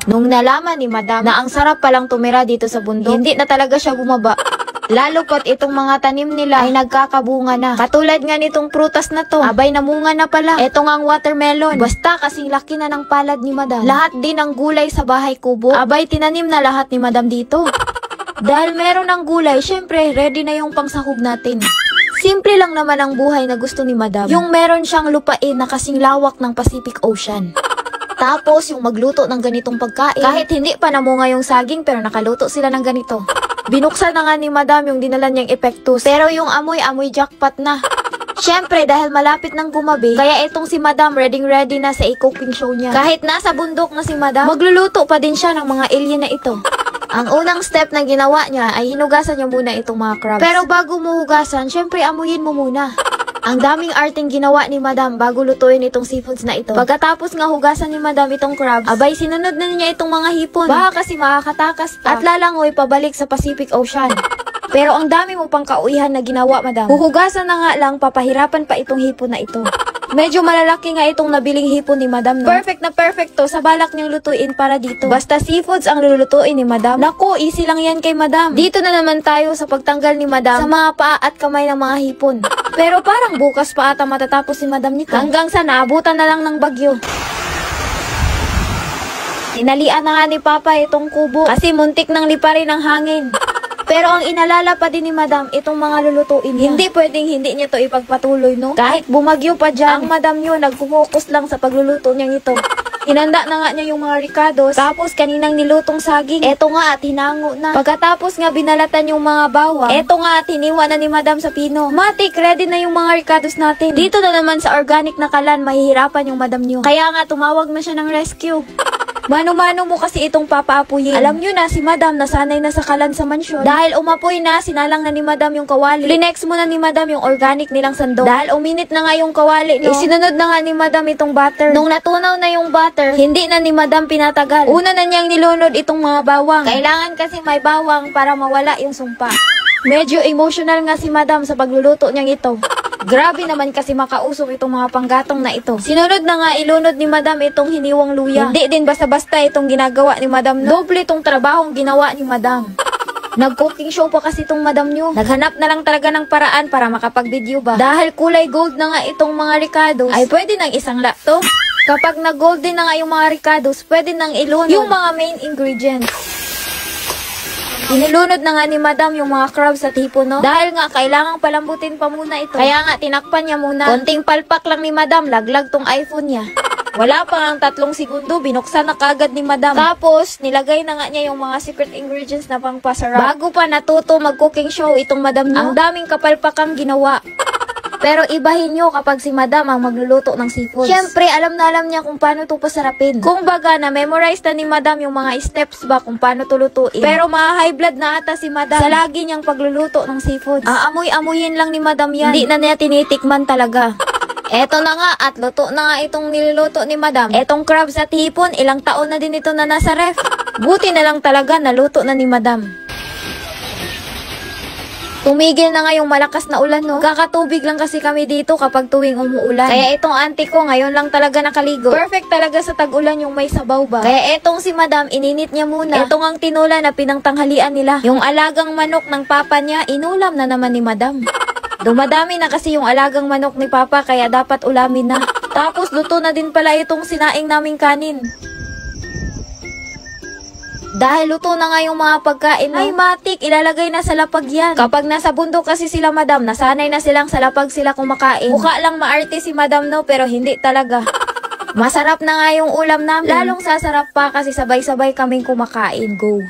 Nung nalaman ni Madam na ang sarap palang tumira dito sa bundok, hindi na talaga siya bumaba. Lalo pat itong mga tanim nila ay nagkakabunga na. Katulad nga nitong prutas na to, abay namunga na pala. Eto nga ang watermelon. Basta kasing laki na ng palad ni Madam. Lahat din ng gulay sa bahay kubo, abay tinanim na lahat ni Madam dito. Dahil meron ng gulay, syempre ready na yung pangsahog natin. Simple lang naman ang buhay na gusto ni Madam. Yung meron siyang lupain na kasing lawak ng Pacific Ocean. Tapos yung magluto ng ganitong pagkain. Kahit hindi pa namunga yung saging pero nakaluto sila ng ganito. Binuksan na nga ni Madam yung dinala niyang epektus. Pero yung amoy jackpot na. Syempre dahil malapit nang gumabi, kaya itong si Madam ready na sa cooking show niya. Kahit nasa bundok na si Madam, magluluto pa din siya ng mga alien na ito. Ang unang step na ginawa niya ay hinugasan niya muna itong mga crabs. Pero bago mo hugasan, syempre amuyin mo muna. Ang daming arting ginawa ni Madam bago lutuin itong seafoods na ito. Pagkatapos nga hugasan ni Madam itong crabs, abay sinunod na niya itong mga hipon. Baka kasi makakatakas at lalangoy pabalik sa Pacific Ocean. Pero ang dami mo pang kauihan na ginawa, Madam. Huhugasan na nga lang, papahirapan pa itong hipon na ito. Medyo malalaki nga itong nabiling hipon ni Madam, no? Perfect na perfect to sa balak niyang lutuin para dito. Basta seafoods ang lulutuin ni Madam. Naku, easy lang yan kay Madam. Dito na naman tayo sa pagtanggal ni Madam sa mga paa at kamay ng mga hipon. Pero parang bukas pa ata matatapos si Madam nito. Hanggang sa naabutan na lang ng bagyo. Tinalian na nga ni Papa itong kubo kasi muntik nang liparin ng hangin. Pero ang inalala pa din ni Madam, itong mga lulutuin niya. Hindi pwedeng hindi niya to ipagpatuloy, no? Kahit bumagyo pa dyan, ang Madam niyo nagpo-focus lang sa pagluluto niya ito. Hinanda na nga niya yung mga ricados, tapos kaninang nilutong saging. Eto nga at hinango na. Pagkatapos nga binalatan yung mga bawang, eto nga at hiniwa na ni Madam sa pino. Matik, ready na yung mga ricados natin. Dito na naman sa organic na kalan, mahihirapan yung Madam niyo. Kaya nga tumawag na siya ng rescue. Mano-mano mo kasi itong papaapuyin. Alam nyo na, si Madam nasanay na sa kalan sa mansyon. Dahil umapoy na, sinalang na ni Madam yung kawali. Linex mo na ni Madam yung organic nilang sandok. Dahil uminit na nga yung kawali, no? Isinunod na nga ni Madam itong butter. Nung natunaw na yung butter, hindi na ni Madam pinatagal. Una na niyang nilunod itong mga bawang. Kailangan kasi may bawang para mawala yung sumpa. Medyo emotional nga si Madam sa pagluluto niyang ito. Grabe naman kasi makausok itong mga panggatong na ito. Sinunod na nga ilunod ni Madam itong hiniwang luya. Hindi din basta-basta itong ginagawa ni Madam, no? Doble itong trabahong ginawa ni Madam. Nag-cooking show pa kasi itong Madam nyo. Naghanap na lang talaga ng paraan para makapag-video ba. Dahil kulay gold na nga itong mga ricados, ay pwede nang isang laptop. Kapag nag-golden na nga yung mga ricados, pwede nang ilunod yung mga main ingredients. Inilunod na nga ni Madam yung mga crabs at hipon, no? Dahil nga kailangang palambutin pa muna ito. Kaya nga tinakpan niya muna. Konting palpak lang ni Madam, laglag tong iPhone niya. Wala pa nga 3 segundo, binuksan na kagad ni Madam. Tapos, nilagay na nga niya yung mga secret ingredients na pangpasarap. Bago pa natuto mag-cooking show itong Madam niyo, ang daming kapalpakang ginawa. Pero ibahin nyo kapag si Madam ang magluluto ng seafoods. Siyempre, alam niya kung paano ito pasarapin. Kung baga, na-memorize na ni Madam yung mga steps ba kung paano ito lutuin. Pero mga high blood na ata si Madam sa lagi niyang pagluluto ng seafoods. Aamoy-amuyin lang ni Madam yan. Hindi na niya tinitikman talaga. Eto na nga, at luto na nga itong niluluto ni Madam. Etong crabs at hipon, ilang taon na din ito na nasa ref. Buti na lang talaga, naluto na ni Madam. Tumigil na nga yung malakas na ulan, no? Kakatubig lang kasi kami dito kapag tuwing umuulan. Kaya itong auntie ko ngayon lang talaga nakaligo. Perfect talaga sa tag-ulan yung may sabaw ba. Kaya etong si Madam, ininit niya muna. Etong ang tinula na pinangtanghalian nila. Yung alagang manok ng papa niya, inulam na naman ni Madam. Dumadami na kasi yung alagang manok ni Papa, kaya dapat ulamin na. Tapos luto na din pala itong sinaing naming kanin. Dahil luto na nga yung mga pagkain, ay matik, ilalagay na sa lapag yan. Kapag nasa bundok kasi sila Madam, nasanay na silang sa lapag sila kumakain. Mukha lang maarte si Madam, no? Pero hindi talaga. Masarap na nga yung ulam namin. Lalong sasarap pa kasi sabay-sabay kaming kumakain. Go!